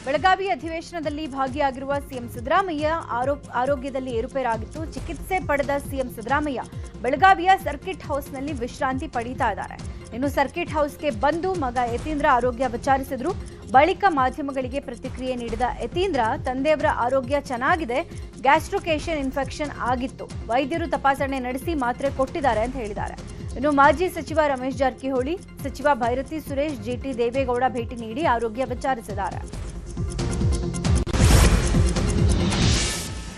ಬೆಳಗಾವಿ ಅಧಿವೇಶನದಲ್ಲಿ ಭಾಗಿಯಾಗಿರುವ ಸಿಎಂ ಸಿದ್ದರಾಮಯ್ಯ ಆರೋಗ್ಯದಲ್ಲಿ ಏರುಪೇರಾಗಿತ್ತು. ಚಿಕಿತ್ಸೆ ಪಡೆದ ಸಿಎಂ ಸಿದ್ದರಾಮಯ್ಯ ಬೆಳಗಾವಿಯ ಸರ್ಕಿಟ್ ಹೌಸ್ನಲ್ಲಿ ವಿಶ್ರಾಂತಿ ಪಡೀತಾ ಇದ್ದಾರೆ. ಇನ್ನು ಸರ್ಕಿಟ್ ಹೌಸ್ಗೆ ಬಂದು ಮಗ ಯತೀಂದ್ರ ಆರೋಗ್ಯ ವಿಚಾರಿಸಿದ್ರು. ಬಳಿಕ ಮಾಧ್ಯಮಗಳಿಗೆ ಪ್ರತಿಕ್ರಿಯೆ ನೀಡಿದ ಯತೀಂದ್ರ, ತಂದೆಯವರ ಆರೋಗ್ಯ ಚೆನ್ನಾಗಿದೆ, ಗ್ಯಾಸ್ಟ್ರೋಕೇಷನ್ ಇನ್ಫೆಕ್ಷನ್ ಆಗಿತ್ತು, ವೈದ್ಯರು ತಪಾಸಣೆ ನಡೆಸಿ ಮಾತ್ರೆ ಕೊಟ್ಟಿದ್ದಾರೆ ಅಂತ ಹೇಳಿದ್ದಾರೆ. ಇನ್ನು ಮಾಜಿ ಸಚಿವ ರಮೇಶ್ ಜಾರಕಿಹೊಳಿ, ಸಚಿವ ಭೈರತಿ ಸುರೇಶ್, ಜಿಟಿ ದೇವೇಗೌಡ ಭೇಟಿ ನೀಡಿ ಆರೋಗ್ಯ ವಿಚಾರಿಸಿದ್ದಾರೆ.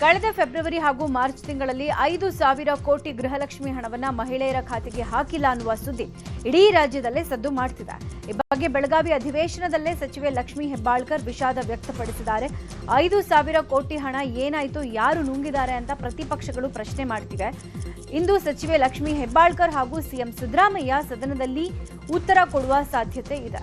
ಕಳೆದ ಫೆಬ್ರವರಿ ಹಾಗೂ ಮಾರ್ಚ್ ತಿಂಗಳಲ್ಲಿ 5,000 ಕೋಟಿ ಗೃಹಲಕ್ಷ್ಮಿ ಹಣವನ್ನ ಮಹಿಳೆಯರ ಖಾತೆಗೆ ಹಾಕಿಲ್ಲ ಅನ್ನುವ ಸುದ್ದಿ ಇಡೀ ರಾಜ್ಯದಲ್ಲೇ ಸದ್ದು ಮಾಡ್ತಿದೆ. ಈ ಬಗ್ಗೆ ಬೆಳಗಾವಿ ಅಧಿವೇಶನದಲ್ಲೇ ಸಚಿವೆ ಲಕ್ಷ್ಮೀ ಹೆಬ್ಬಾಳ್ಕರ್ ವಿಷಾದ ವ್ಯಕ್ತಪಡಿಸಿದ್ದಾರೆ. 5,000 ಕೋಟಿ ಹಣ ಏನಾಯಿತು, ಯಾರು ನುಂಗಿದ್ದಾರೆ ಅಂತ ಪ್ರತಿಪಕ್ಷಗಳು ಪ್ರಶ್ನೆ ಮಾಡ್ತಿವೆ. ಇಂದು ಸಚಿವೆ ಲಕ್ಷ್ಮೀ ಹೆಬ್ಬಾಳ್ಕರ್ ಹಾಗೂ ಸಿಎಂ ಸಿದ್ದರಾಮಯ್ಯ ಸದನದಲ್ಲಿ ಉತ್ತರ ಕೊಡುವ ಸಾಧ್ಯತೆ ಇದೆ.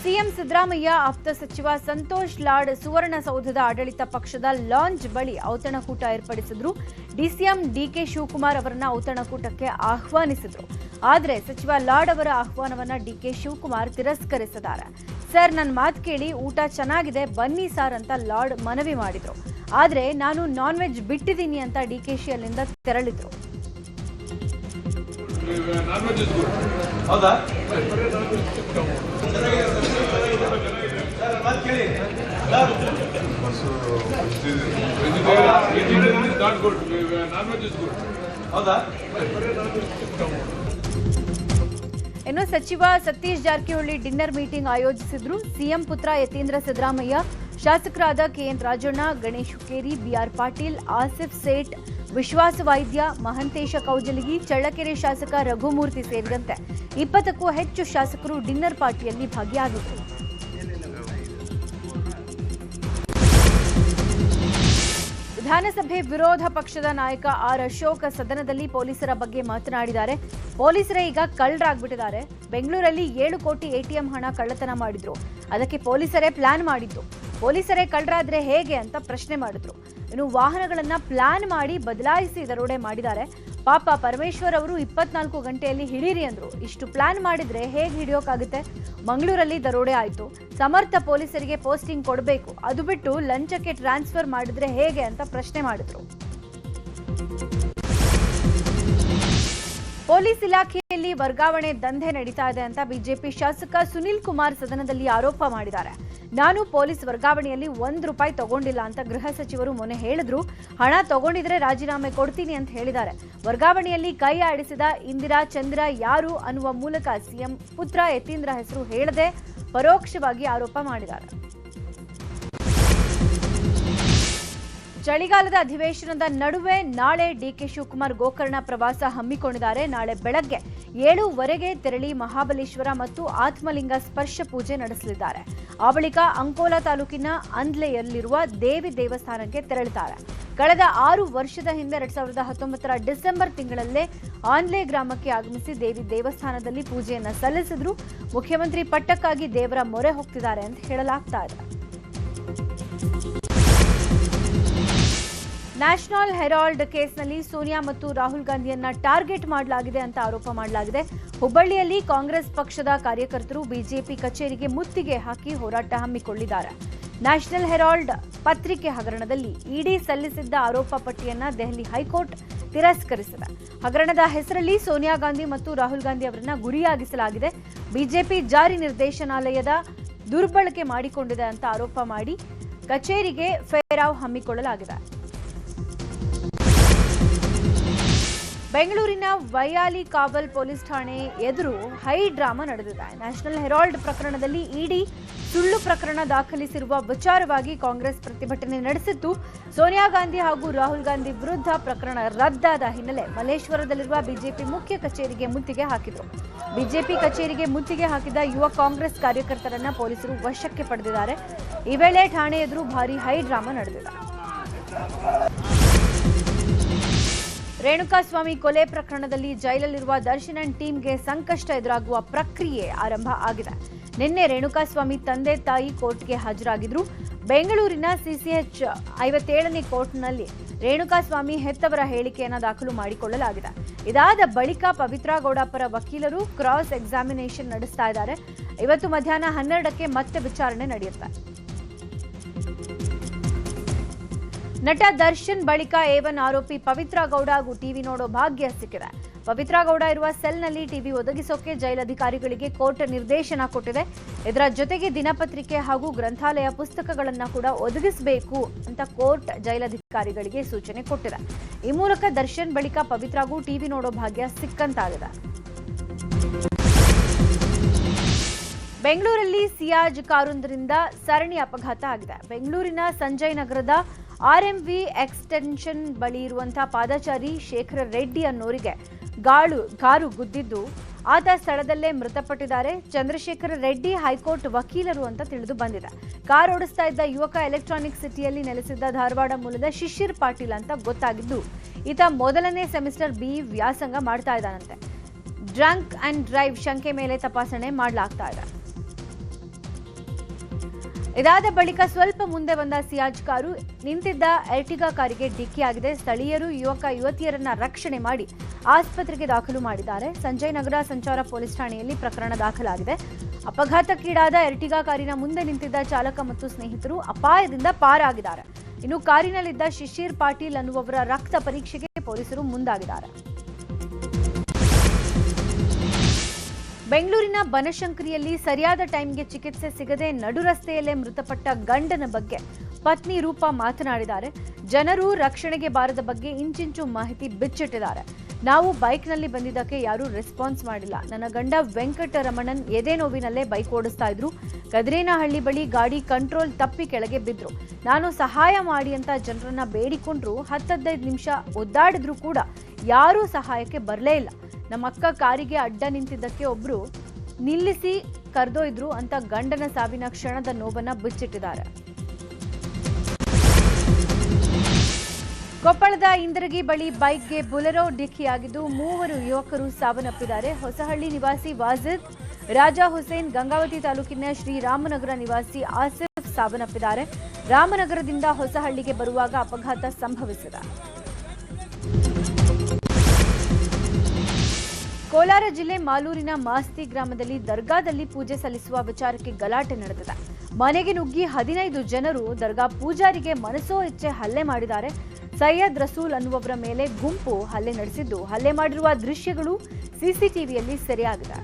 ಸಿಎಂ ಸಿದ್ದರಾಮಯ್ಯ ಆಪ್ತ ಸಚಿವ ಸಂತೋಷ್ ಲಾಡ್ ಸುವರ್ಣಸೌಧದ ಆಡಳಿತ ಪಕ್ಷದ ಲಾಂಜ್ ಬಳಿ ಔತಣಕೂಟ ಏರ್ಪಡಿಸಿದ್ರು. ಡಿಸಿಎಂ ಡಿಕೆ ಶಿವಕುಮಾರ್ ಅವರನ್ನ ಔತಣಕೂಟಕ್ಕೆ ಆಹ್ವಾನಿಸಿದ್ರು. ಆದರೆ ಸಚಿವ ಲಾಡ್ ಅವರ ಆಹ್ವಾನವನ್ನ ಡಿಕೆ ಶಿವಕುಮಾರ್ ತಿರಸ್ಕರಿಸಿದ್ದಾರೆ. ಸರ್, ನನ್ನ ಮಾತು ಕೇಳಿ, ಊಟ ಚೆನ್ನಾಗಿದೆ, ಬನ್ನಿ ಸಾರ್ ಅಂತ ಲಾಡ್ ಮನವಿ ಮಾಡಿದ್ರು. ಆದರೆ ನಾನು ನಾನ್ ವೆಜ್ ಬಿಟ್ಟಿದ್ದೀನಿ ಅಂತ ಡಿಕೆಶಿ ಅಲ್ಲಿಂದ ತೆರಳಿದ್ರು. ಇನ್ನು ಸಚಿವ ಸತೀಶ್ ಜಾರಕಿಹೊಳಿ ಡಿನ್ನರ್ ಮೀಟಿಂಗ್ ಆಯೋಜಿಸಿದ್ರು. ಸಿಎಂ ಪುತ್ರ ಯತೀಂದ್ರ ಸಿದ್ದರಾಮಯ್ಯ, ಶಾಸಕರಾದ ಕೆಎನ್ ರಾಜಣ್ಣ, ಗಣೇಶ್ ಹುಕ್ಕೇರಿ, ಬಿಆರ್ ಪಾಟೀಲ್, ಆಸಿಫ್ ಸೇಠ್, ವಿಶ್ವಾಸ ವೈದ್ಯ, ಮಹಂತೇಶ ಕೌಜಲಗಿ, ಚಳ್ಳಕೆರೆ ಶಾಸಕ ರಘುಮೂರ್ತಿ ಸೇರಿದಂತೆ 20ಕ್ಕೂ ಹೆಚ್ಚು ಶಾಸಕರು ಡಿನ್ನರ್ ಪಾರ್ಟಿಯಲ್ಲಿ ಭಾಗಿಯಾಗಿದ್ದರು. ವಿಧಾನಸಭೆ ವಿರೋಧ ಪಕ್ಷದ ನಾಯಕ ಆರ್ ಅಶೋಕ್ ಸದನದಲ್ಲಿ ಪೊಲೀಸರ ಬಗ್ಗೆ ಮಾತನಾಡಿದ್ದಾರೆ. ಪೊಲೀಸರೇ ಈಗ ಕಳ್ಳರಾಗ್ಬಿಟ್ಟಿದ್ದಾರೆ. ಬೆಂಗಳೂರಲ್ಲಿ 7 ಕೋಟಿ ಎಟಿಎಂ ಹಣ ಕಳ್ಳತನ ಮಾಡಿದ್ರು. ಅದಕ್ಕೆ ಪೊಲೀಸರೇ ಪ್ಲಾನ್ ಮಾಡಿದ್ದು. ಪೊಲೀಸರೇ ಕಳ್ಳರಾದ್ರೆ ಹೇಗೆ ಅಂತ ಪ್ರಶ್ನೆ ಮಾಡಿದ್ರು. ಇನ್ನು ವಾಹನಗಳನ್ನ ಪ್ಲಾನ್ ಮಾಡಿ ಬದಲಾಯಿಸಿ ದರೋಡೆ ಮಾಡಿದ್ದಾರೆ. ಪಾಪ ಪರಮೇಶ್ವರ್ ಅವರು 24 ಗಂಟೆಯಲ್ಲಿ ಹಿಡೀರಿ ಅಂದ್ರು. ಇಷ್ಟು ಪ್ಲಾನ್ ಮಾಡಿದ್ರೆ ಹೇಗೆ ಹಿಡಿಯೋಕ್ಕಾಗುತ್ತೆ? ಮಂಗಳೂರಲ್ಲಿ ದರೋಡೆ ಆಯ್ತು. ಸಮರ್ಥ ಪೊಲೀಸರಿಗೆ ಪೋಸ್ಟಿಂಗ್ ಕೊಡಬೇಕು, ಅದು ಬಿಟ್ಟು ಲಂಚಕ್ಕೆ ಟ್ರಾನ್ಸ್ಫರ್ ಮಾಡಿದ್ರೆ ಹೇಗೆ ಅಂತ ಪ್ರಶ್ನೆ ಮಾಡಿದ್ರು. ಪೊಲೀಸ್ ಇಲಾಖೆಯಲ್ಲಿ ವರ್ಗಾವಣೆ ದಂಧೆ ನಡೀತಾ ಇದೆ ಅಂತ ಬಿಜೆಪಿ ಶಾಸಕ ಸುನಿಲ್ ಕುಮಾರ್ ಸದನದಲ್ಲಿ ಆರೋಪ ಮಾಡಿದ್ದಾರೆ. ನಾನು ಪೊಲೀಸ್ ವರ್ಗಾವಣೆಯಲ್ಲಿ ₹1 ತಗೊಂಡಿಲ್ಲ ಅಂತ ಗೃಹ ಸಚಿವರು ಮೊನ್ನೆ ಹೇಳಿದ್ರು. ಹಣ ತಗೊಂಡಿದ್ರೆ ರಾಜೀನಾಮೆ ಕೊಡ್ತೀನಿ ಅಂತ ಹೇಳಿದ್ದಾರೆ. ವರ್ಗಾವಣೆಯಲ್ಲಿ ಕೈ ಆಡಿಸಿದ ಇಂದಿರಾ ಚಂದ್ರ ಯಾರು ಅನ್ನುವ ಮೂಲಕ ಸಿಎಂ ಪುತ್ರ ಯತೀಂದ್ರ ಹೆಸರು ಹೇಳದೆ ಪರೋಕ್ಷವಾಗಿ ಆರೋಪ ಮಾಡಿದ್ದಾರೆ. ಚಳಿಗಾಲದ ಅಧಿವೇಶನದ ನಡುವೆ ನಾಳೆ ಡಿಕೆ ಶಿವಕುಮಾರ್ ಗೋಕರ್ಣ ಪ್ರವಾಸ ಹಮ್ಮಿಕೊಂಡಿದ್ದಾರೆ. ನಾಳೆ ಬೆಳಗ್ಗೆ 7:15 ತೆರಳಿ ಮಹಾಬಲೇಶ್ವರ ಮತ್ತು ಆತ್ಮಲಿಂಗ ಸ್ಪರ್ಶ ಪೂಜೆ ನಡೆಸಲಿದ್ದಾರೆ. ಆ ಬಳಿಕ ಅಂಕೋಲಾ ತಾಲೂಕಿನ ಅಂದ್ಲೆಯಲ್ಲಿರುವ ದೇವಿ ದೇವಸ್ಥಾನಕ್ಕೆ ತೆರಳುತ್ತಾರೆ. ಕಳೆದ 6 ವರ್ಷದ ಹಿಂದೆ 2019ರ ಡಿಸೆಂಬರ್ ತಿಂಗಳಲ್ಲೇ ಆನ್ಲೆ ಗ್ರಾಮಕ್ಕೆ ಆಗಮಿಸಿ ದೇವಿ ದೇವಸ್ಥಾನದಲ್ಲಿ ಪೂಜೆಯನ್ನ ಸಲ್ಲಿಸಿದ್ರು. ಮುಖ್ಯಮಂತ್ರಿ ಪಟ್ಟಕ್ಕಾಗಿ ದೇವರ ಮೊರೆ ಹೋಗ್ತಿದ್ದಾರೆ ಅಂತ ಹೇಳಲಾಗ್ತಾ ಇದೆ. ನ್ಯಾಷನಲ್ ಹೆರಾಲ್ಡ್ ಕೇಸ್ನಲ್ಲಿ ಸೋನಿಯಾ ಮತ್ತು ರಾಹುಲ್ ಗಾಂಧಿಯನ್ನ ಟಾರ್ಗೆಟ್ ಮಾಡಲಾಗಿದೆ ಅಂತ ಆರೋಪ ಮಾಡಲಾಗಿದೆ. ಹುಬ್ಬಳ್ಳಿಯಲ್ಲಿ ಕಾಂಗ್ರೆಸ್ ಪಕ್ಷದ ಕಾರ್ಯಕರ್ತರು ಬಿಜೆಪಿ ಕಚೇರಿಗೆ ಮುತ್ತಿಗೆ ಹಾಕಿ ಹೋರಾಟ ಹಮ್ಮಿಕೊಂಡಿದ್ದಾರೆ. ನ್ಯಾಷನಲ್ ಹೆರಾಲ್ಡ್ ಪತ್ರಿಕೆ ಹಗರಣದಲ್ಲಿ ಇಡಿ ಸಲ್ಲಿಸಿದ್ದ ಆರೋಪ ಪಟ್ಟಿಯನ್ನ ದೆಹಲಿ ಹೈಕೋರ್ಟ್ ತಿರಸ್ಕರಿಸಿದೆ. ಹಗರಣದ ಹೆಸರಲ್ಲಿ ಸೋನಿಯಾ ಗಾಂಧಿ ಮತ್ತು ರಾಹುಲ್ ಗಾಂಧಿ ಅವರನ್ನ ಗುರಿಯಾಗಿಸಲಾಗಿದೆ. ಬಿಜೆಪಿ ಜಾರಿ ನಿರ್ದೇಶನಾಲಯದ ದುರ್ಬಳಕೆ ಮಾಡಿಕೊಂಡಿದೆ ಅಂತ ಆರೋಪ ಮಾಡಿ ಕಚೇರಿಗೆ ಫೇರಾವ್ ಹಮ್ಮಿಕೊಳ್ಳಲಾಗಿದೆ. ಬೆಂಗಳೂರಿನ ವೈಯಾಲಿ ಕಾವಲ್ ಪೊಲೀಸ್ ಠಾಣೆ ಎದುರು ಹೈ ಡ್ರಾಮಾ ನಡೆದಿದೆ. ನ್ಯಾಷನಲ್ ಹೆರಾಲ್ಡ್ ಪ್ರಕರಣದಲ್ಲಿ ಇಡಿ ಸುಳ್ಳು ಪ್ರಕರಣ ದಾಖಲಿಸಿರುವ ವಿಚಾರವಾಗಿ ಕಾಂಗ್ರೆಸ್ ಪ್ರತಿಭಟನೆ ನಡೆಸಿದ್ದು, ಸೋನಿಯಾ ಗಾಂಧಿ ಹಾಗೂ ರಾಹುಲ್ ಗಾಂಧಿ ವಿರುದ್ಧ ಪ್ರಕರಣ ರದ್ದಾದ ಹಿನ್ನೆಲೆ ಮಲ್ಲೇಶ್ವರದಲ್ಲಿರುವ ಬಿಜೆಪಿ ಮುಖ್ಯ ಕಚೇರಿಗೆ ಮುತ್ತಿಗೆ ಹಾಕಿದರು. ಬಿಜೆಪಿ ಕಚೇರಿಗೆ ಮುತ್ತಿಗೆ ಹಾಕಿದ ಯುವ ಕಾಂಗ್ರೆಸ್ ಕಾರ್ಯಕರ್ತರನ್ನ ಪೊಲೀಸರು ವಶಕ್ಕೆ ಪಡೆದಿದ್ದಾರೆ. ಈ ವೇಳೆ ಠಾಣೆ ಎದುರು ಭಾರೀ ಹೈ ಡ್ರಾಮಾ ನಡೆದಿದೆ. ರೇಣುಕಾಸ್ವಾಮಿ ಕೊಲೆ ಪ್ರಕರಣದಲ್ಲಿ ಜೈಲಲ್ಲಿರುವ ದರ್ಶನ್ ಅಂಡ್ ಟೀಮ್ಗೆ ಸಂಕಷ್ಟ ಎದುರಾಗುವ ಪ್ರಕ್ರಿಯೆ ಆರಂಭ ಆಗಿದೆ. ನಿನ್ನೆ ರೇಣುಕಾಸ್ವಾಮಿ ತಂದೆ ತಾಯಿ ಕೋರ್ಟ್ಗೆ ಹಾಜರಾಗಿದ್ರು. ಬೆಂಗಳೂರಿನ ಸಿಸಿಎಚ್ 57ನೇ ಕೋರ್ಟ್ನಲ್ಲಿ ರೇಣುಕಾಸ್ವಾಮಿ ಹೆತ್ತವರ ಹೇಳಿಕೆಯನ್ನು ದಾಖಲು ಮಾಡಿಕೊಳ್ಳಲಾಗಿದೆ. ಇದಾದ ಬಳಿಕ ಪವಿತ್ರ ಗೌಡ ಪರ ವಕೀಲರು ಕ್ರಾಸ್ ಎಕ್ಸಾಮಿನೇಷನ್ ನಡೆಸ್ತಾ ಇದ್ದಾರೆ. ಇವತ್ತು ಮಧ್ಯಾಹ್ನ 12ಕ್ಕೆ ಮತ್ತೆ ವಿಚಾರಣೆ ನಡೆಯುತ್ತೆ. ನಟ ದರ್ಶನ್ ಬಳಿಕ A1 ಆರೋಪಿ ಪವಿತ್ರ ಗೌಡ ಹಾಗೂ ಟಿವಿ ನೋಡೋ ಭಾಗ್ಯ ಸಿಕ್ಕಿದೆ. ಪವಿತ್ರ ಗೌಡ ಇರುವ ಸೆಲ್ನಲ್ಲಿ ಟಿವಿ ಒದಗಿಸೋಕೆ ಜೈಲಧಿಕಾರಿಗಳಿಗೆ ಕೋರ್ಟ್ ನಿರ್ದೇಶನ ಕೊಟ್ಟಿದೆ. ಇದರ ಜೊತೆಗೆ ದಿನಪತ್ರಿಕೆ ಹಾಗೂ ಗ್ರಂಥಾಲಯ ಪುಸ್ತಕಗಳನ್ನು ಕೂಡ ಒದಗಿಸಬೇಕು ಅಂತ ಕೋರ್ಟ್ ಜೈಲಧಿಕಾರಿಗಳಿಗೆ ಸೂಚನೆ ಕೊಟ್ಟಿದೆ. ಈ ಮೂಲಕ ದರ್ಶನ್ ಬಳಿಕ ಪವಿತ್ರಗೂ ಟಿವಿ ನೋಡೋ ಭಾಗ್ಯ ಸಿಕ್ಕಂತಾಗಿದೆ. ಬೆಂಗಳೂರಲ್ಲಿ ಸಿಯಾಜ್ ಕಾರೊಂದರಿಂದ ಸರಣಿ ಅಪಘಾತ ಆಗಿದೆ. ಬೆಂಗಳೂರಿನ ಸಂಜಯ್ ನಗರದ RMV ಎಕ್ಸ್ಟೆನ್ಷನ್ ಬಳಿ ಇರುವಂತಹ ಪಾದಚಾರಿ ಶೇಖರ ರೆಡ್ಡಿ ಅನ್ನೋರಿಗೆ ಕಾರು ಗುದ್ದಿದ್ದು ಆತ ಸ್ಥಳದಲ್ಲೇ ಮೃತಪಟ್ಟಿದ್ದಾರೆ. ಚಂದ್ರಶೇಖರ ರೆಡ್ಡಿ ಹೈಕೋರ್ಟ್ ವಕೀಲರು ಅಂತ ತಿಳಿದು ಬಂದಿದೆ. ಕಾರ್ ಓಡಿಸ್ತಾ ಇದ್ದ ಯುವಕ ಎಲೆಕ್ಟ್ರಾನಿಕ್ ಸಿಟಿಯಲ್ಲಿ ನೆಲೆಸಿದ್ದ ಧಾರವಾಡ ಮೂಲದ ಶಿಶಿರ್ ಪಾಟೀಲ್ ಅಂತ ಗೊತ್ತಾಗಿದ್ದು ಈತ ಮೊದಲನೇ ಸೆಮಿಸ್ಟರ್ B ವ್ಯಾಸಂಗ ಮಾಡ್ತಾ ಇದ್ದಾನಂತೆ. ಡ್ರಂಕ್ ಅಂಡ್ ಡ್ರೈವ್ ಶಂಕೆ ಮೇಲೆ ತಪಾಸಣೆ ಮಾಡಲಾಗ್ತಾ ಇದೆ. ಇದಾದ ಬಳಿಕ ಸ್ವಲ್ಪ ಮುಂದೆ ಬಂದ ಸಿಯಾಜ್ ಕಾರು ನಿಂತಿದ್ದ ಎರ್ಟಿಗಾ ಕಾರಿಗೆ ಡಿಕ್ಕಿಯಾಗಿದೆ. ಸ್ಥಳೀಯರು ಯುವಕ ಯುವತಿಯರನ್ನ ರಕ್ಷಣೆ ಮಾಡಿ ಆಸ್ಪತ್ರೆಗೆ ದಾಖಲು ಮಾಡಿದ್ದಾರೆ. ಸಂಜಯ್ ನಗರ ಸಂಚಾರ ಪೊಲೀಸ್ ಠಾಣೆಯಲ್ಲಿ ಪ್ರಕರಣ ದಾಖಲಾಗಿದೆ. ಅಪಘಾತಕ್ಕೀಡಾದ ಎರ್ಟಿಗಾ ಕಾರಿನ ಮುಂದೆ ನಿಂತಿದ್ದ ಚಾಲಕ ಮತ್ತು ಸ್ನೇಹಿತರು ಅಪಾಯದಿಂದ ಪಾರಾಗಿದ್ದಾರೆ. ಇನ್ನು ಕಾರಿನಲ್ಲಿದ್ದ ಶಿಶಿರ್ ಪಾಟೀಲ್ ಅನ್ನುವವರ ರಕ್ತ ಪರೀಕ್ಷೆಗೆ ಪೊಲೀಸರು ಮುಂದಾಗಿದ್ದಾರೆ. ಬೆಂಗಳೂರಿನ ಬನಶಂಕರಿಯಲ್ಲಿ ಸರಿಯಾದ ಟೈಮ್ಗೆ ಚಿಕಿತ್ಸೆ ಸಿಗದೆ ನಡು ರಸ್ತೆಯಲ್ಲೇ ಮೃತಪಟ್ಟ ಗಂಡನ ಬಗ್ಗೆ ಪತ್ನಿ ರೂಪಾ ಮಾತನಾಡಿದ್ದಾರೆ. ಜನರು ರಕ್ಷಣೆಗೆ ಬಾರದ ಬಗ್ಗೆ ಇಂಚಿಂಚು ಮಾಹಿತಿ ಬಿಚ್ಚಿಟ್ಟಿದ್ದಾರೆ. ನಾವು ಬೈಕ್ನಲ್ಲಿ ಬಂದಿದ್ದಕ್ಕೆ ಯಾರೂ ರೆಸ್ಪಾನ್ಸ್ ಮಾಡಿಲ್ಲ. ನನ್ನ ಗಂಡ ವೆಂಕಟರಮಣನ್ ಎದೆ ನೋವಿನಲ್ಲೇ ಬೈಕ್ ಓಡಿಸ್ತಾ ಇದ್ರು. ಕದ್ರೇನಹಳ್ಳಿ ಬಳಿ ಗಾಡಿ ಕಂಟ್ರೋಲ್ ತಪ್ಪಿ ಕೆಳಗೆ ಬಿದ್ರು. ನಾನು ಸಹಾಯ ಮಾಡಿ ಅಂತ ಜನರನ್ನ ಬೇಡಿಕೊಂಡ್ರು. 10-15 ನಿಮಿಷ ಒದ್ದಾಡಿದ್ರು ಕೂಡ ಯಾರೂ ಸಹಾಯಕ್ಕೆ ಬರಲೇ ಇಲ್ಲ. ನಮ್ಮ ಅಕ್ಕ ಕಾರಿಗೆ ಅಡ್ಡ ನಿಂತಿದ್ದಕ್ಕೆ ಒಬ್ರು ನಿಲ್ಲಿಸಿ ಕರೆದೊಯ್ದ್ರು ಅಂತ ಗಂಡನ ಸಾವಿನ ಕ್ಷಣದ ನೋವನ್ನ ಬಿಚ್ಚಿಟ್ಟಿದ್ದಾರೆ. ಕೊಪ್ಪಳದ ಇಂದರಗಿ ಬಳಿ ಬೈಕ್ಗೆ ಬುಲೆರೋ ಡಿಕ್ಕಿಯಾಗಿದ್ದು 3 ಯುವಕರು ಸಾವನ್ನಪ್ಪಿದ್ದಾರೆ. ಹೊಸಹಳ್ಳಿ ನಿವಾಸಿ ವಾಜಿದ್, ರಾಜಾ ಹುಸೇನ್, ಗಂಗಾವತಿ ತಾಲೂಕಿನ ಶ್ರೀರಾಮನಗರ ನಿವಾಸಿ ಆಸಿಫ್ ಸಾವನ್ನಪ್ಪಿದ್ದಾರೆ. ರಾಮನಗರದಿಂದ ಹೊಸಹಳ್ಳಿಗೆ ಬರುವಾಗ ಅಪಘಾತ ಸಂಭವಿಸಿದೆ. ಕೋಲಾರ ಜಿಲ್ಲೆ ಮಾಲೂರಿನ ಮಾಸ್ತಿ ಗ್ರಾಮದಲ್ಲಿ ದರ್ಗಾದಲ್ಲಿ ಪೂಜೆ ಸಲ್ಲಿಸುವ ವಿಚಾರಕ್ಕೆ ಗಲಾಟೆ ನಡೆದಿದೆ. ಮನೆಗೆ ನುಗ್ಗಿ 15 ಜನರು ದರ್ಗಾ ಪೂಜಾರಿಗೆ ಮನಸೋ ಇಚ್ಛೆ ಹಲ್ಲೆ ಮಾಡಿದ್ದಾರೆ. ಸೈಯದ್ ರಸೂಲ್ ಅನ್ನುವವರ ಮೇಲೆ ಗುಂಪು ಹಲ್ಲೆ ನಡೆಸಿದ್ದು, ಹಲ್ಲೆ ಮಾಡಿರುವ ದೃಶ್ಯಗಳು ಸಿಸಿಟಿವಿಯಲ್ಲಿ ಸೆರೆಯಾಗಿದೆ.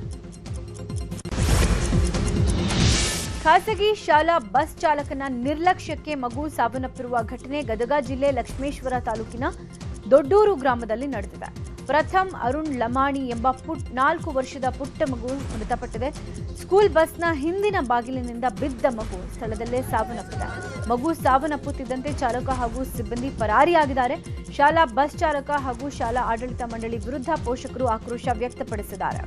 ಖಾಸಗಿ ಶಾಲಾ ಬಸ್ ಚಾಲಕನ ನಿರ್ಲಕ್ಷ್ಯಕ್ಕೆ ಮಗು ಸಾವನ್ನಪ್ಪಿರುವ ಘಟನೆ ಗದಗ ಜಿಲ್ಲೆ ಲಕ್ಷ್ಮೇಶ್ವರ ತಾಲೂಕಿನ ದೊಡ್ಡೂರು ಗ್ರಾಮದಲ್ಲಿ ನಡೆದಿದೆ. ಪ್ರಥಮ್ ಅರುಣ್ ಲಮಾಣಿ ಎಂಬ 4 ವರ್ಷದ ಪುಟ್ಟ ಮಗು ಮೃತಪಟ್ಟಿದೆ. ಸ್ಕೂಲ್ ಬಸ್ನ ಹಿಂದಿನ ಬಾಗಿಲಿನಿಂದ ಬಿದ್ದ ಮಗು ಸ್ಥಳದಲ್ಲೇ ಸಾವನ್ನಪ್ಪಿದೆ. ಮಗು ಸಾವನ್ನಪ್ಪುತ್ತಿದ್ದಂತೆ ಚಾಲಕ ಹಾಗೂ ಸಿಬ್ಬಂದಿ ಪರಾರಿಯಾಗಿದ್ದಾರೆ. ಶಾಲಾ ಬಸ್ ಚಾಲಕ ಹಾಗೂ ಶಾಲಾ ಆಡಳಿತ ಮಂಡಳಿ ವಿರುದ್ಧ ಪೋಷಕರು ಆಕ್ರೋಶ ವ್ಯಕ್ತಪಡಿಸಿದ್ದಾರೆ.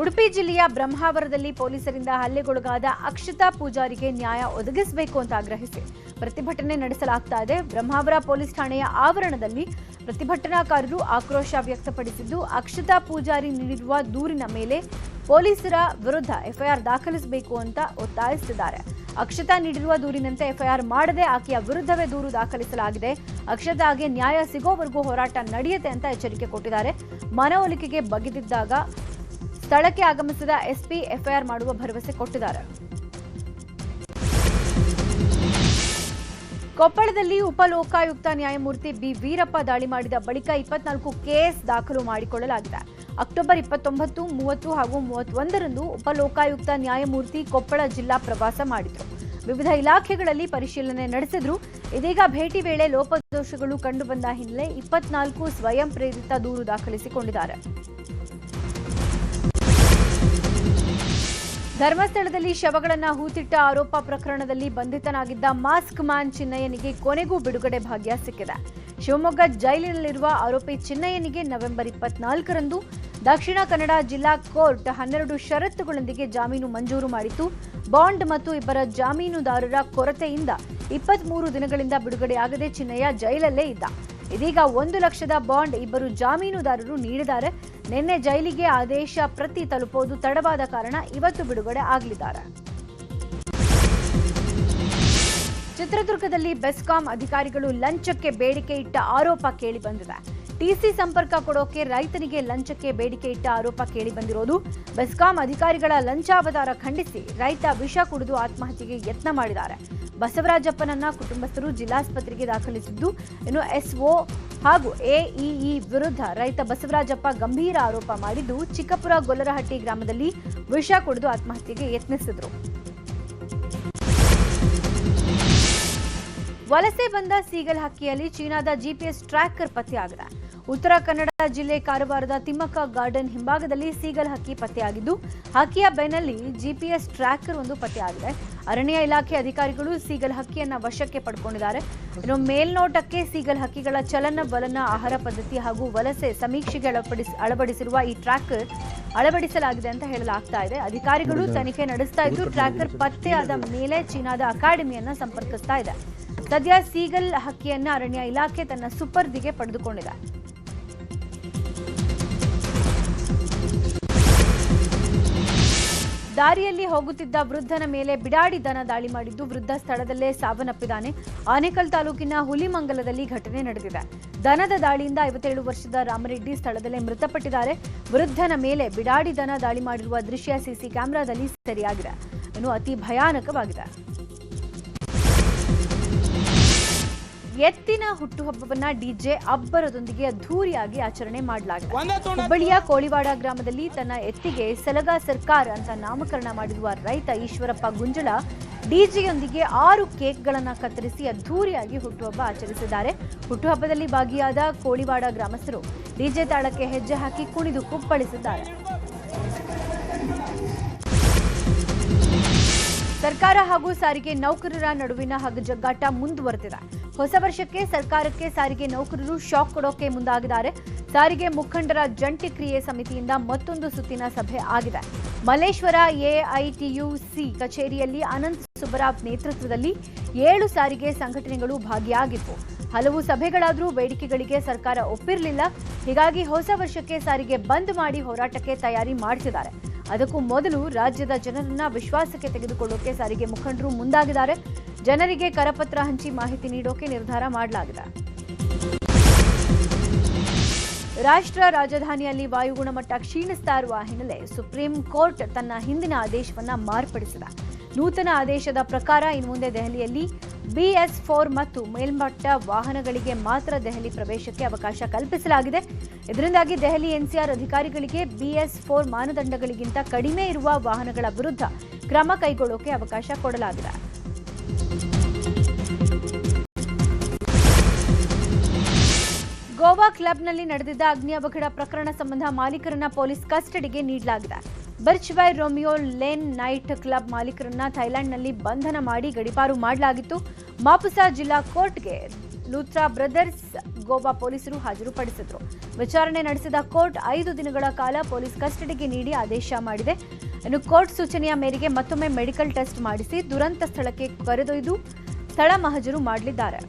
ಉಡುಪಿ ಜಿಲ್ಲೆಯ ಬ್ರಹ್ಮಾವರದಲ್ಲಿ ಪೊಲೀಸರಿಂದ ಹಲ್ಲೆಗೊಳಗಾದ ಅಕ್ಷತಾ ಪೂಜಾರಿಗೆ ನ್ಯಾಯ ಒದಗಿಸಬೇಕು ಅಂತ ಆಗ್ರಹಿಸಿ ಪ್ರತಿಭಟನೆ ನಡೆಸಲಾಗ್ತಾ ಇದೆ. ಬ್ರಹ್ಮಾವರ ಪೊಲೀಸ್ ಠಾಣೆಯ ಆವರಣದಲ್ಲಿ ಪ್ರತಿಭಟನಾಕಾರರು ಆಕ್ರೋಶ ವ್ಯಕ್ತಪಡಿಸಿದ್ದು, ಅಕ್ಷತಾ ಪೂಜಾರಿ ನೀಡಿರುವ ದೂರಿನ ಮೇಲೆ ಪೊಲೀಸರ ವಿರುದ್ಧ ಎಫ್ಐಆರ್ ದಾಖಲಿಸಬೇಕು ಅಂತ ಒತ್ತಾಯಿಸಿದ್ದಾರೆ. ಅಕ್ಷತಾ ನೀಡಿರುವ ದೂರಿನಂತೆ ಎಫ್ಐಆರ್ ಮಾಡದೆ ಆಕೆಯ ವಿರುದ್ಧವೇ ದೂರು ದಾಖಲಿಸಲಾಗಿದೆ. ಅಕ್ಷತಾಗೆ ನ್ಯಾಯ ಸಿಗೋವರೆಗೂ ಹೋರಾಟ ನಡೆಯುತ್ತೆ ಅಂತ ಎಚ್ಚರಿಕೆ ಕೊಟ್ಟಿದ್ದಾರೆ. ಮನವೊಲಿಕೆಗೆ ಬಗೆದಿದ್ದಾಗ ಸ್ಥಳಕ್ಕೆ ಆಗಮಿಸಿದ ಎಸ್ಪಿ ಎಫ್ಐಆರ್ ಮಾಡುವ ಭರವಸೆ ಕೊಟ್ಟಿದ್ದಾರೆ. ಕೊಪ್ಪಳದಲ್ಲಿ ಉಪಲೋಕಾಯುಕ್ತ ನ್ಯಾಯಮೂರ್ತಿ ಬಿ ವೀರಪ್ಪ ದಾಳಿ ಮಾಡಿದ ಬಳಿಕ 24 ಕೇಸ್ ದಾಖಲು ಮಾಡಿಕೊಳ್ಳಲಾಗಿದೆ. ಅಕ್ಟೋಬರ್ 29, 30 ಹಾಗೂ 31ರಂದು ಉಪಲೋಕಾಯುಕ್ತ ನ್ಯಾಯಮೂರ್ತಿ ಕೊಪ್ಪಳ ಜಿಲ್ಲಾ ಪ್ರವಾಸ ಮಾಡಿದರು. ವಿವಿಧ ಇಲಾಖೆಗಳಲ್ಲಿ ಪರಿಶೀಲನೆ ನಡೆಸಿದ್ರು. ಇದೀಗ ಭೇಟಿ ವೇಳೆ ಲೋಪದೋಷಗಳು ಕಂಡುಬಂದ ಹಿನ್ನೆಲೆ 24 ಸ್ವಯಂ ಪ್ರೇರಿತ ದೂರು ದಾಖಲಿಸಿಕೊಂಡಿದ್ದಾರೆ. ಧರ್ಮಸ್ಥಳದಲ್ಲಿ ಶವಗಳನ್ನು ಹೂತಿಟ್ಟ ಆರೋಪ ಪ್ರಕರಣದಲ್ಲಿ ಬಂಧಿತನಾಗಿದ್ದ ಮಾಸ್ಕ್ ಮ್ಯಾನ್ ಚಿನ್ನಯ್ಯನಿಗೆ ಕೊನೆಗೂ ಬಿಡುಗಡೆ ಭಾಗ್ಯ ಸಿಕ್ಕಿದೆ. ಶಿವಮೊಗ್ಗ ಜೈಲಿನಲ್ಲಿರುವ ಆರೋಪಿ ಚಿನ್ನಯ್ಯನಿಗೆ ನವೆಂಬರ್ 24ರಂದು ದಕ್ಷಿಣ ಕನ್ನಡ ಜಿಲ್ಲಾ ಕೋರ್ಟ್ 12 ಷರತ್ತುಗಳೊಂದಿಗೆ ಜಾಮೀನು ಮಂಜೂರು ಮಾಡಿತ್ತು. ಬಾಂಡ್ ಮತ್ತು ಇಬ್ಬರ ಜಾಮೀನುದಾರರ ಕೊರತೆಯಿಂದ 23 ದಿನಗಳಿಂದ ಬಿಡುಗಡೆಯಾಗದೆ ಚಿನ್ನಯ್ಯ ಜೈಲಲ್ಲೇ ಇದ್ದ. ಇದೀಗ 1 ಲಕ್ಷದ ಬಾಂಡ್ ಇಬ್ಬರು ಜಾಮೀನುದಾರರು ನೀಡಿದ್ದಾರೆ. ನಿನ್ನೆ ಜೈಲಿಗೆ ಆದೇಶ ಪ್ರತಿ ತಲುಪುವುದು ತಡವಾದ ಕಾರಣ ಇವತ್ತು ಬಿಡುಗಡೆ ಆಗಲಿದ್ದಾರೆ. ಚಿತ್ರದುರ್ಗದಲ್ಲಿ ಬೆಸ್ಕಾಂ ಅಧಿಕಾರಿಗಳು ಲಂಚಕ್ಕೆ ಬೇಡಿಕೆ ಇಟ್ಟ ಆರೋಪ ಕೇಳಿಬಂದಿದೆ. ಟಿಸಿ ಸಂಪರ್ಕ ಕೊಡೋಕೆ ರೈತನಿಗೆ ಲಂಚಕ್ಕೆ ಬೇಡಿಕೆ ಇಟ್ಟ ಆರೋಪ ಕೇಳಿಬಂದಿರೋದು. ಬೆಸ್ಕಾಂ ಅಧಿಕಾರಿಗಳ ಲಂಚಾವತಾರ ಖಂಡಿಸಿ ರೈತ ವಿಷ ಕುಡಿದು ಆತ್ಮಹತ್ಯೆಗೆ ಯತ್ನ ಮಾಡಿದ್ದಾರೆ. ಬಸವರಾಜಪ್ಪನನ್ನ ಕುಟುಂಬಸ್ಥರು ಜಿಲ್ಲಾಸ್ಪತ್ರೆಗೆ ದಾಖಲಿಸಿದ್ದು, ಇನ್ನು ಎಸ್ಒ ಹಾಗೂ ಎಇಇ ವಿರುದ್ಧ ರೈತ ಬಸವರಾಜಪ್ಪ ಗಂಭೀರ ಆರೋಪ ಮಾಡಿದ್ದು, ಚಿಕ್ಕಪುರ ಗೊಲ್ಲರಹಟ್ಟಿ ಗ್ರಾಮದಲ್ಲಿ ವಿಷ ಕುಡಿದು ಆತ್ಮಹತ್ಯೆಗೆ ಯತ್ನಿಸಿದ್ರು. ವಲಸೆ ಬಂದ ಸೀಗಲ್ ಹಕ್ಕಿಯಲ್ಲಿ ಚೀನಾದ ಜಿಪಿಎಸ್ ಟ್ರ್ಯಾಕರ್ ಪತ್ತೆಯಾಗಿದೆ. ಉತ್ತರ ಕನ್ನಡ ಜಿಲ್ಲೆ ಕಾರವಾರದ ತಿಮ್ಮಕ್ಕ ಗಾರ್ಡನ್ ಹಿಂಭಾಗದಲ್ಲಿ ಸೀಗಲ್ ಹಕ್ಕಿ ಪತ್ತೆಯಾಗಿದ್ದು, ಹಕ್ಕಿಯ ಬೆನ್ನಲ್ಲಿ ಜಿಪಿಎಸ್ ಟ್ರ್ಯಾಕರ್ ಒಂದು ಪತ್ತೆಯಾಗಿದೆ. ಅರಣ್ಯ ಇಲಾಖೆ ಅಧಿಕಾರಿಗಳು ಸೀಗಲ್ ಹಕ್ಕಿಯನ್ನ ವಶಕ್ಕೆ ಪಡ್ಕೊಂಡಿದ್ದಾರೆ. ಇನ್ನು ಮೇಲ್ನೋಟಕ್ಕೆ ಸೀಗಲ್ ಹಕ್ಕಿಗಳ ಚಲನ ವಲನ, ಆಹಾರ ಪದ್ಧತಿ ಹಾಗೂ ವಲಸೆ ಸಮೀಕ್ಷೆಗೆ ಅಳವಡಿಸಿರುವ ಈ ಟ್ರ್ಯಾಕರ್ ಅಳವಡಿಸಲಾಗಿದೆ ಅಂತ ಹೇಳಲಾಗ್ತಾ ಇದೆ. ಅಧಿಕಾರಿಗಳು ತನಿಖೆ ನಡೆಸ್ತಾ ಇದ್ದು, ಟ್ರ್ಯಾಕರ್ ಪತ್ತೆಯಾದ ಮೇಲೆ ಚೀನಾದ ಅಕಾಡೆಮಿಯನ್ನ ಸಂಪರ್ಕಿಸ್ತಾ ಇದೆ. ಸದ್ಯ ಸೀಗಲ್ ಹಕ್ಕಿಯನ್ನ ಅರಣ್ಯ ಇಲಾಖೆ ತನ್ನ ಸುಪರ್ದಿಗೆ ಪಡೆದುಕೊಂಡಿದೆ. ದಾರಿಯಲ್ಲಿ ಹೋಗುತ್ತಿದ್ದ ವೃದ್ಧನ ಮೇಲೆ ಬಿಡಾಡಿ ದನ ದಾಳಿ ಮಾಡಿದ್ದು, ವೃದ್ಧ ಸ್ಥಳದಲ್ಲೇ ಸಾವನ್ನಪ್ಪಿದ್ದಾನೆ. ಆನೇಕಲ್ ತಾಲೂಕಿನ ಹುಲಿಮಂಗಲದಲ್ಲಿ ಘಟನೆ ನಡೆದಿದೆ. ದನದ ದಾಳಿಯಿಂದ 57 ವರ್ಷದ ರಾಮರೆಡ್ಡಿ ಸ್ಥಳದಲ್ಲೇ ಮೃತಪಟ್ಟಿದ್ದಾರೆ. ವೃದ್ಧನ ಮೇಲೆ ಬಿಡಾಡಿ ದನ ದಾಳಿ ಮಾಡಿರುವ ದೃಶ್ಯ ಸಿಸಿ ಕ್ಯಾಮೆರಾದಲ್ಲಿ ಸೆರೆಯಾಗಿದೆ. ಇನ್ನು ಅತಿ ಭಯಾನಕವಾಗಿದೆ. ಎತ್ತಿನ ಹುಟ್ಟುಹಬ್ಬವನ್ನ ಡಿಜೆ ಅಬ್ಬರದೊಂದಿಗೆ ಅದ್ಧೂರಿಯಾಗಿ ಆಚರಣೆ ಮಾಡಲಾಗಿದೆ. ಹುಬ್ಬಳ್ಳಿಯ ಕೋಳಿವಾಡ ಗ್ರಾಮದಲ್ಲಿ ತನ್ನ ಎತ್ತಿಗೆ ಸಲಗ ಸರ್ಕಾರ್ ಅಂತ ನಾಮಕರಣ ಮಾಡಿರುವ ರೈತ ಈಶ್ವರಪ್ಪ ಗುಂಜಳ ಡಿಜೆಯೊಂದಿಗೆ 6 ಕೇಕ್ಗಳನ್ನು ಕತ್ತರಿಸಿ ಅದ್ಧೂರಿಯಾಗಿ ಹುಟ್ಟುಹಬ್ಬ ಆಚರಿಸಿದ್ದಾರೆ. ಹುಟ್ಟುಹಬ್ಬದಲ್ಲಿ ಭಾಗಿಯಾದ ಕೋಳಿವಾಡ ಗ್ರಾಮಸ್ಥರು ಡಿಜೆ ತಾಳಕ್ಕೆ ಹೆಜ್ಜೆ ಹಾಕಿ ಕುಣಿದು ಕುಪ್ಪಳಿಸಿದ್ದಾರೆ. ಸರ್ಕಾರ ಹಾಗೂ ಸಾರಿಗೆ ನೌಕರರ ನಡುವಿನ ಹಗ್ಗಜಗ್ಗಾಟ ಮುಂದುವರೆದಿದೆ. ಹೊಸ ವರ್ಷಕ್ಕೆ ಸರ್ಕಾರಕ್ಕೆ ಸಾರಿಗೆ ನೌಕರರು ಶಾಕ್ ಕೊಡೋಕೆ ಮುಂದಾಗಿದ್ದಾರೆ. ಸಾರಿಗೆ ಮುಖಂಡರ ಜಂಟಿ ಕ್ರಿಯೆ ಸಮಿತಿಯಿಂದ ಮತ್ತೊಂದು ಸುತ್ತಿನ ಸಭೆ ಆಗಿದೆ. ಮಲ್ಲೇಶ್ವರ ಎಐಟಿಯುಸಿ ಕಚೇರಿಯಲ್ಲಿ ಅನಂತ್ ಸುಬ್ಬರಾವ್ ನೇತೃತ್ವದಲ್ಲಿ 7 ಸಾರಿಗೆ ಸಂಘಟನೆಗಳು ಭಾಗಿಯಾಗಿತ್ತು. ಹಲವು ಸಭೆಗಳಾದರೂ ಬೇಡಿಕೆಗಳಿಗೆ ಸರ್ಕಾರ ಒಪ್ಪಿರಲಿಲ್ಲ. ಹೀಗಾಗಿ ಹೊಸ ವರ್ಷಕ್ಕೆ ಸಾರಿಗೆ ಬಂದ್ ಮಾಡಿ ಹೋರಾಟಕ್ಕೆ ತಯಾರಿ ಮಾಡಿಸಿದ್ದಾರೆ. ಅದಕ್ಕೂ ಮೊದಲು ರಾಜ್ಯದ ಜನರನ್ನ ವಿಶ್ವಾಸಕ್ಕೆ ತೆಗೆದುಕೊಳ್ಳೋಕೆ ಸಾರಿಗೆ ಮುಖಂಡರು ಮುಂದಾಗಿದ್ದಾರೆ. ಜನರಿಗೆ ಕರಪತ್ರ ಹಂಚಿ ಮಾಹಿತಿ ನೀಡೋಕೆ ನಿರ್ಧಾರ ಮಾಡಲಾಗಿದೆ. ರಾಷ್ಟ್ರ ರಾಜಧಾನಿಯಲ್ಲಿ ವಾಯು ಗುಣಮಟ್ಟ ಕ್ಷೀಣಿಸ್ತಾ ಇರುವ ಹಿನ್ನೆಲೆ ಸುಪ್ರೀಂ ಕೋರ್ಟ್ ತನ್ನ ಹಿಂದಿನ ಆದೇಶವನ್ನ ಮಾರ್ಪಡಿಸಿದೆ. ನೂತನ ಆದೇಶದ ಪ್ರಕಾರ ಇನ್ನು ಮುಂದೆ ದೆಹಲಿಯಲ್ಲಿ BS4 ಮತ್ತು ಮೇಲ್ಮಟ್ಟ ವಾಹನಗಳಿಗೆ ಮಾತ್ರ ದೆಹಲಿ ಪ್ರವೇಶಕ್ಕೆ ಅವಕಾಶ ಕಲ್ಪಿಸಲಾಗಿದೆ. ಇದರಿಂದಾಗಿ ದೆಹಲಿ NCR ಅಧಿಕಾರಿಗಳಿಗೆ BS4 ಮಾನದಂಡಗಳಿಗಿಂತ ಕಡಿಮೆ ಇರುವ ವಾಹನಗಳ ವಿರುದ್ಧ ಕ್ರಮ ಕೈಗೊಳ್ಳೋಕೆ ಅವಕಾಶ ಕೊಡಲಾಗಿದೆ. ಗೋವಾ ಕ್ಲಬ್ನಲ್ಲಿ ನಡೆದಿದ್ದ ಅಗ್ನಿ ಅವಘಡ ಪ್ರಕರಣ ಸಂಬಂಧ ಮಾಲೀಕರನ್ನ ಪೊಲೀಸ್ ಕಸ್ಟಡಿಗೆ ನೀಡಲಾಗಿದೆ. ಬರ್ಚ್ವೈ ರೋಮಿಯೋ ಲೇನ್ ನೈಟ್ ಕ್ಲಬ್ ಮಾಲೀಕರನ್ನ ಥೈಲ್ಯಾಂಡ್ನಲ್ಲಿ ಬಂಧನ ಮಾಡಿ ಗಡೀಪಾರು ಮಾಡಲಾಗಿತ್ತು. ಮಾಪುಸಾ ಜಿಲ್ಲಾ ಕೋರ್ಟ್ಗೆ ಲೂಥ್ರಾ ಬ್ರದರ್ಸ್ ಗೋವಾ ಪೊಲೀಸರು ಹಾಜರುಪಡಿಸಿದ್ರು. ವಿಚಾರಣೆ ನಡೆಸಿದ ಕೋರ್ಟ್ 5 ದಿನಗಳ ಕಾಲ ಪೊಲೀಸ್ ಕಸ್ಟಡಿಗೆ ನೀಡಿ ಆದೇಶ ಮಾಡಿದೆ. ಇನ್ನು ಕೋರ್ಟ್ ಸೂಚನೆಯ ಮೇರೆಗೆ ಮತ್ತೊಮ್ಮೆ ಮೆಡಿಕಲ್ ಟೆಸ್ಟ್ ಮಾಡಿಸಿ ದುರಂತ ಸ್ಥಳಕ್ಕೆ ಕರೆದೊಯ್ದು ಸ್ಥಳ ಮಹಜರು ಮಾಡಲಿದ್ದಾರೆ.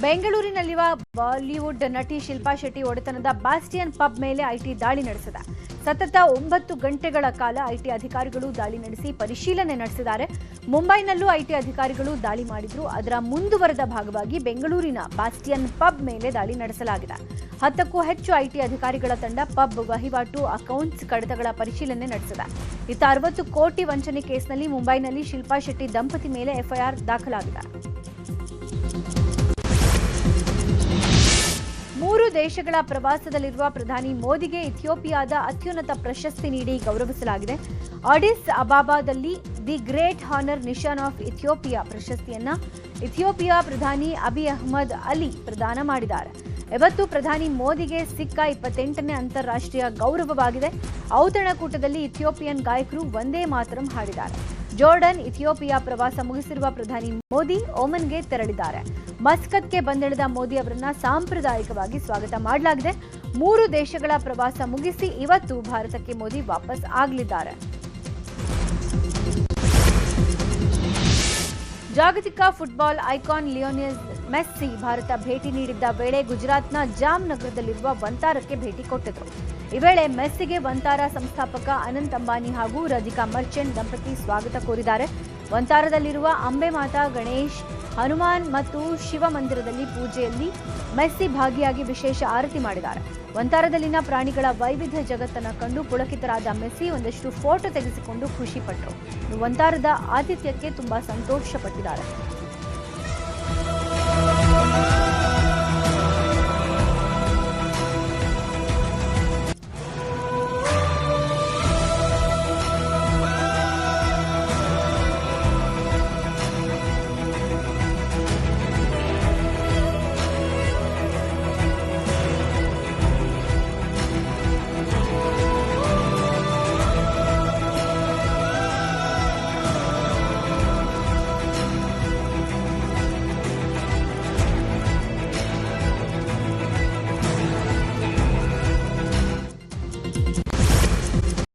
ಬೆಂಗಳೂರಿನಲ್ಲಿರುವ ಬಾಲಿವುಡ್ ನಟಿ ಶಿಲ್ಪಾ ಶೆಟ್ಟಿ ಒಡೆತನದ ಬಾಸ್ಟಿಯನ್ ಪಬ್ ಮೇಲೆ ಐಟಿ ದಾಳಿ ನಡೆಸಿದೆ. ಸತತ 9 ಗಂಟೆಗಳ ಕಾಲ ಐಟಿ ಅಧಿಕಾರಿಗಳು ದಾಳಿ ನಡೆಸಿ ಪರಿಶೀಲನೆ ನಡೆಸಿದ್ದಾರೆ. ಮುಂಬೈನಲ್ಲೂ ಐಟಿ ಅಧಿಕಾರಿಗಳು ದಾಳಿ ಮಾಡಿದ್ರು. ಅದರ ಮುಂದುವರೆದ ಭಾಗವಾಗಿ ಬೆಂಗಳೂರಿನ ಬಾಸ್ಟಿಯನ್ ಪಬ್ ಮೇಲೆ ದಾಳಿ ನಡೆಸಲಾಗಿದೆ. 10ಕ್ಕೂ ಹೆಚ್ಚು ಐಟಿ ಅಧಿಕಾರಿಗಳ ತಂಡ ಪಬ್ ವಹಿವಾಟು, ಅಕೌಂಟ್ಸ್, ಕಡತಗಳ ಪರಿಶೀಲನೆ ನಡೆಸಿದೆ. ಇತ್ತ 60 ಕೋಟಿ ವಂಚನೆ ಕೇಸ್ನಲ್ಲಿ ಮುಂಬೈನಲ್ಲಿ ಶಿಲ್ಪಾ ಶೆಟ್ಟಿ ದಂಪತಿ ಮೇಲೆ ಎಫ್ಐಆರ್ ದಾಖಲಾಗಿದೆ. 3 ದೇಶಗಳ ಪ್ರವಾಸದಲ್ಲಿರುವ ಪ್ರಧಾನಿ ಮೋದಿಗೆ ಇಥಿಯೋಪಿಯಾದ ಅತ್ಯುನ್ನತ ಪ್ರಶಸ್ತಿ ನೀಡಿ ಗೌರವಿಸಲಾಗಿದೆ. ಅಡಿಸ್ ಅಬಾಬಾದಲ್ಲಿ the great honour Nishan of Ethiopia ಪ್ರಶಸ್ತಿಯನ್ನ ಇಥಿಯೋಪಿಯಾ ಪ್ರಧಾನಿ ಅಬಿ ಅಹ್ಮದ್ ಅಲಿ ಪ್ರದಾನ ಮಾಡಿದ್ದಾರೆ. ಇವತ್ತು ಪ್ರಧಾನಿ ಮೋದಿಗೆ ಸಿಕ್ಕ 28ನೇ ಅಂತಾರಾಷ್ಟ್ರೀಯ ಗೌರವವಾಗಿದೆ. ಔತಣಕೂಟದಲ್ಲಿ ಇಥಿಯೋಪಿಯನ್ ಗಾಯಕರು ವಂದೇ ಮಾತರಂ ಹಾಡಿದ್ದಾರೆ. ಜೋರ್ಡನ್, ಇಥಿಯೋಪಿಯಾ ಪ್ರವಾಸ ಮುಗಿಸಿರುವ ಪ್ರಧಾನಿ ಮೋದಿ ಓಮನ್ಗೆ ತೆರಳಿದ್ದಾರೆ. ಮಸ್ಕತ್ಗೆ ಬಂದಿಳಿದ ಮೋದಿ ಅವರನ್ನ ಸಾಂಪ್ರದಾಯಿಕವಾಗಿ ಸ್ವಾಗತ ಮಾಡಲಾಗಿದೆ. 3 ದೇಶಗಳ ಪ್ರವಾಸ ಮುಗಿಸಿ ಇವತ್ತು ಭಾರತಕ್ಕೆ ಮೋದಿ ವಾಪಸ್ ಆಗಲಿದ್ದಾರೆ. ಜಾಗತಿಕ football icon Lionel Messi Bharat ಭೇಟಿ ನೀಡಿದ್ದ ವೇಳೆ ಗುಜರಾತ್ನ ಜಾಮ್ ನಗರದಲ್ಲಿರುವ ವಂತಾರಕ್ಕೆ ಭೇಟಿ ಕೊಟ್ಟಿದ್ರು. ಈ ವೇಳೆ ಮೆಸ್ಸಿಗೆ ವಂತಾರ ಸಂಸ್ಥಾಪಕ ಅನಂತ್ ಅಂಬಾನಿ ಹಾಗೂ ರಾಧಿಕಾ ಮರ್ಚೆಂಟ್ ದಂಪತಿ ಸ್ವಾಗತ ಕೋರಿದ್ದಾರೆ. ವಂತಾರದಲ್ಲಿರುವ ಅಂಬೆ ಮಾತಾ, ಗಣೇಶ್, ಹನುಮಾನ್ ಮತ್ತು ಶಿವ ಮಂದಿರದಲ್ಲಿ ಪೂಜೆಯಲ್ಲಿ ಮೆಸ್ಸಿ ಭಾಗಿಯಾಗಿ ವಿಶೇಷ ಆರತಿ ಮಾಡಿದ್ದಾರೆ. ವಂತಾರದಲ್ಲಿನ ಪ್ರಾಣಿಗಳ ವೈವಿಧ್ಯ ಜಗತ್ತನ್ನು ಕಂಡು ಪುಳಕಿತರಾದ ಮೆಸ್ಸಿ ಒಂದಷ್ಟು ಫೋಟೋ ತೆಗೆಸಿಕೊಂಡು ಖುಷಿಪಟ್ಟರು. ವಂತಾರದ ಆತಿಥ್ಯಕ್ಕೆ ತುಂಬಾ ಸಂತೋಷಪಟ್ಟಿದ್ದಾರೆ.